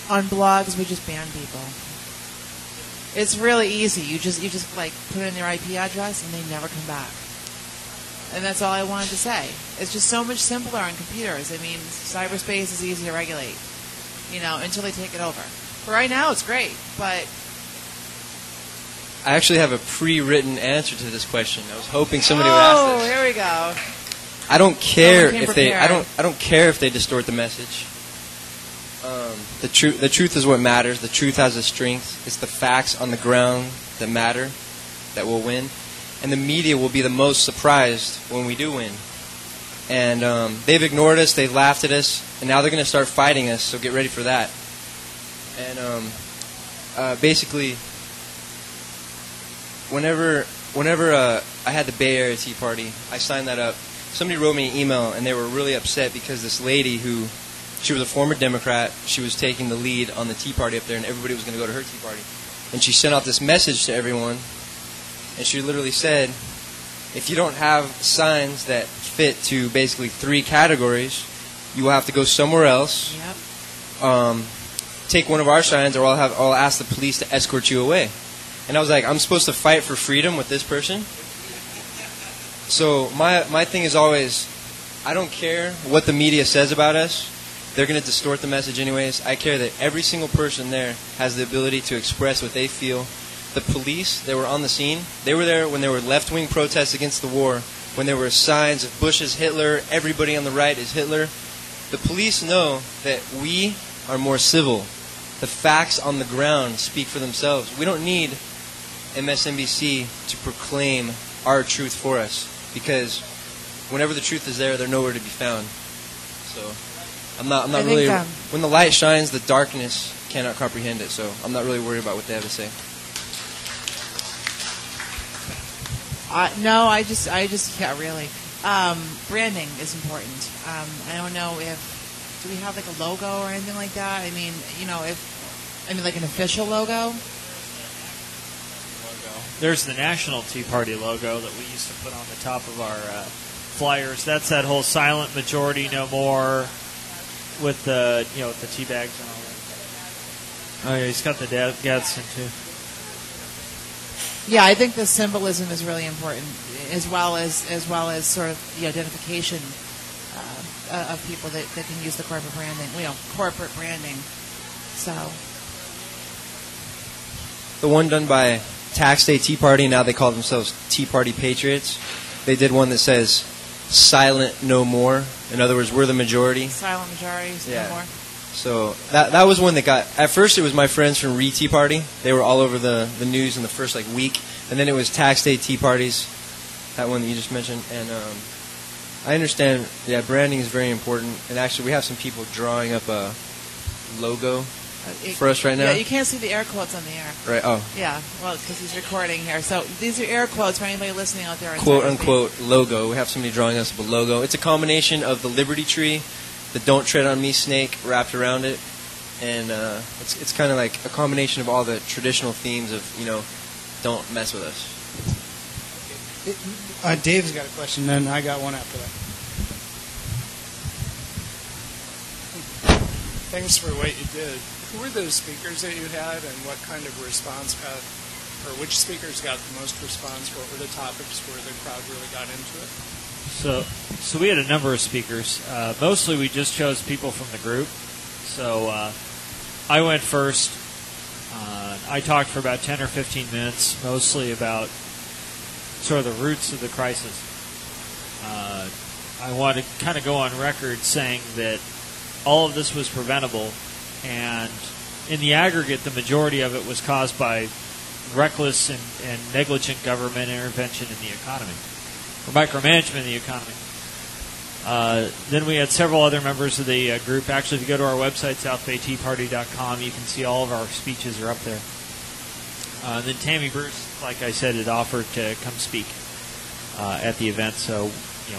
on blogs, we just ban people. It's really easy. You just like put in their IP address and they never come back. And that's all I wanted to say. It's just so much simpler on computers. I mean, cyberspace is easy to regulate, until they take it over. But right now, it's great. But I actually have a pre-written answer to this question. I was hoping somebody would ask this. Oh, here we go. I don't care if they. I don't care if they distort the message. The truth is what matters. The truth has a strength. It's the facts on the ground that matter, that will win. And the media will be the most surprised when we do win. And they've ignored us, they've laughed at us, and now they're going to start fighting us, so get ready for that. And basically, whenever I had the Bay Area Tea Party, I signed that up. Somebody wrote me an email, and they were really upset because this lady she was a former Democrat, she was taking the lead on the Tea Party up there, and everybody was going to go to her Tea Party. And she sent out this message to everyone, and she literally said, if you don't have signs that fit to basically 3 categories, you will have to go somewhere else. Yep. Take one of our signs, or I'll ask the police to escort you away. And I was like, I'm supposed to fight for freedom with this person? So my thing is always, I don't care what the media says about us. They're going to distort the message anyways. I care that every single person there has the ability to express what they feel. The police, they were on the scene. They were there when there were left-wing protests against the war, when there were signs of Bush is Hitler, everybody on the right is Hitler. The police know that we are more civil. The facts on the ground speak for themselves. We don't need MSNBC to proclaim our truth for us, because whenever the truth is there, they're nowhere to be found. So I'm not really. When the light shines, the darkness cannot comprehend it. So I'm not really worried about what they have to say. No, I just, yeah, really. Branding is important. I don't know do we have like a logo or anything like that? I mean, like an official logo. There's the National Tea Party logo that we used to put on the top of our flyers. That's that whole silent majority, no more, with the with the tea bags and all that. Oh yeah, he's got the Gadsden too. Yeah, I think the symbolism is really important, as well as sort of the identification of people that can use the corporate branding. Corporate branding. So the one done by Tax Day Tea Party, now they call themselves Tea Party Patriots. They did one that says "Silent No More." In other words, we're the majority. Silent majorities, no more. So that was one that got. At first, it was my friends from Tea Party. They were all over the news in the first week, and then it was Tax Day Tea Parties. That one that you just mentioned, and I understand. Yeah, branding is very important, and actually, we have some people drawing up a logo for us right now. Yeah, you can't see the air quotes on the air. Right. Oh. Yeah. Well, because he's recording here. So these are air quotes for anybody listening out there. Quote unquote logo. We have somebody drawing us up a logo. It's a combination of the Liberty Tree, the "Don't Tread on Me" snake wrapped around it, and it's kind of like a combination of all the traditional themes of don't mess with us. Dave's got a question, then I got one after that. Thanks for what you did. Who were those speakers that you had, and what kind of response which speakers got the most response? What were the topics where the crowd really got into it? So we had a number of speakers. Mostly we just chose people from the group. So I went first. I talked for about 10 or 15 minutes, mostly about sort of the roots of the crisis. I want to kind of go on record saying that all of this was preventable, and in the aggregate, the majority of it was caused by reckless and negligent government intervention in the economy, or micromanagement in the economy. Then we had several other members of the group. Actually, if you go to our website, southbayteaparty.com, you can see all of our speeches are up there. Then Tammy Bruce, like I said, had offered to come speak at the event. So,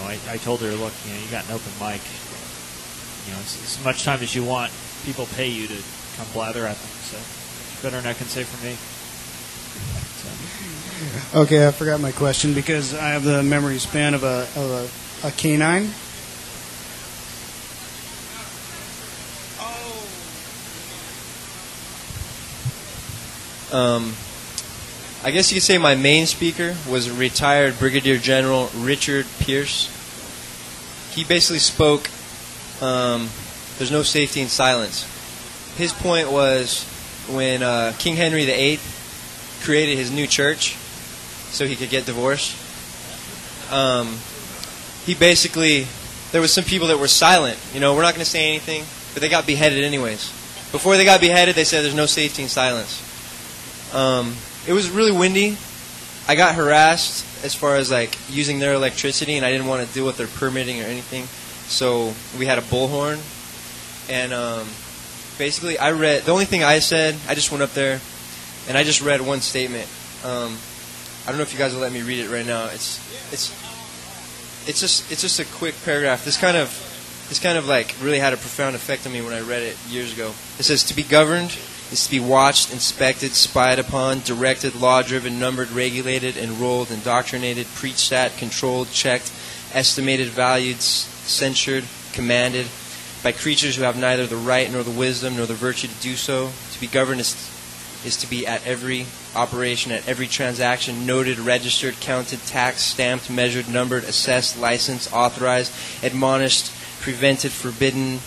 I told her, look, you got an open mic. As much time as you want, people pay you to come blather at them. So, better than I can say for me. So. Okay, I forgot my question because I have the memory span of a canine. I guess you could say my main speaker was retired Brigadier General Richard Pierce. He basically spoke, there's no safety in silence. His point was when King Henry VIII created his new church so he could get divorced, he basically, there was some people that were silent. You know, we're not going to say anything, but they got beheaded anyways. Before they got beheaded, they said there's no safety in silence. It was really windy. I got harassed as far as like using their electricity, and I didn't want to deal with their permitting or anything. So we had a bullhorn, and basically the only thing I said, I just went up there, and I just read one statement. I don't know if you guys will let me read it right now. It's just a quick paragraph. This kind of like really had a profound effect on me when I read it years ago. It says, "To be governed is to be watched, inspected, spied upon, directed, law-driven, numbered, regulated, enrolled, indoctrinated, preached at, controlled, checked, estimated, valued, censured, commanded, by creatures who have neither the right nor the wisdom nor the virtue to do so. To be governed is to be at every operation, at every transaction, noted, registered, counted, taxed, stamped, measured, numbered, assessed, licensed, authorized, admonished, prevented, forbidden,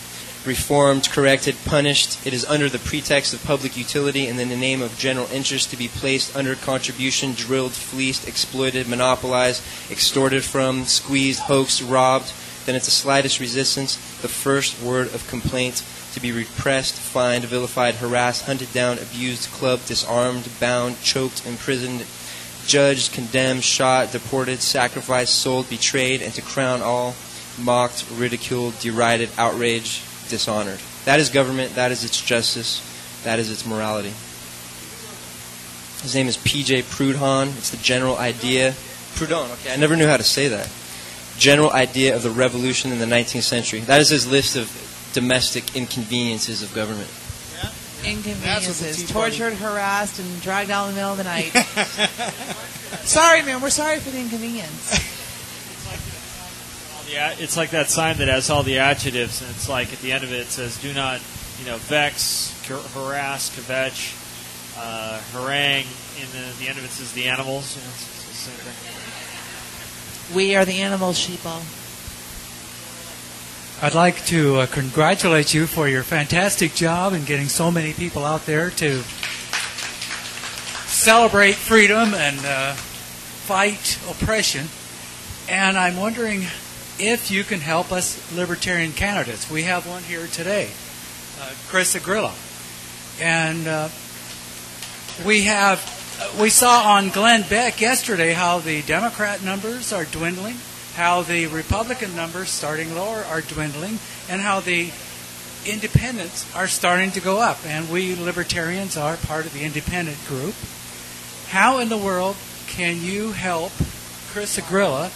reformed, corrected, punished. It is under the pretext of public utility and in the name of general interest to be placed under contribution, drilled, fleeced, exploited, monopolized, extorted from, squeezed, hoaxed, robbed. Then at the slightest resistance, the first word of complaint, to be repressed, fined, vilified, harassed, hunted down, abused, clubbed, disarmed, bound, choked, imprisoned, judged, condemned, shot, deported, sacrificed, sold, betrayed, and to crown all, mocked, ridiculed, derided, outraged, dishonored." That is government. That is its justice. That is its morality. His name is P.J. Proudhon. It's the general idea. Proudhon, okay, I never knew how to say that. General idea of the revolution in the 19th century. That is his list of domestic inconveniences of government. Inconveniences. Tortured, harassed, and dragged out in the middle of the night. Sorry, man. We're sorry for the inconvenience. Yeah, it's like that sign that has all the adjectives, and it's like at the end of it says, "Do not, vex, harass, kvetch, harangue," and then at the end of it says, "the animals." It's the same thing. We are the animals, sheeple. I'd like to congratulate you for your fantastic job in getting so many people out there to celebrate freedom and fight oppression. And I'm wondering if you can help us libertarian candidates. We have one here today, Chris Agrilla. And we saw on Glenn Beck yesterday how the Democrat numbers are dwindling, how the Republican numbers starting lower are dwindling, and how the independents are starting to go up. And we libertarians are part of the independent group. How in the world can you help Chris Agrilla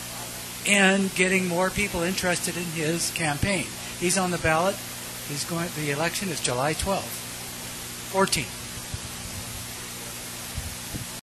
in getting more people interested in his campaign? He's on the ballot. The election is July 12th, 14th.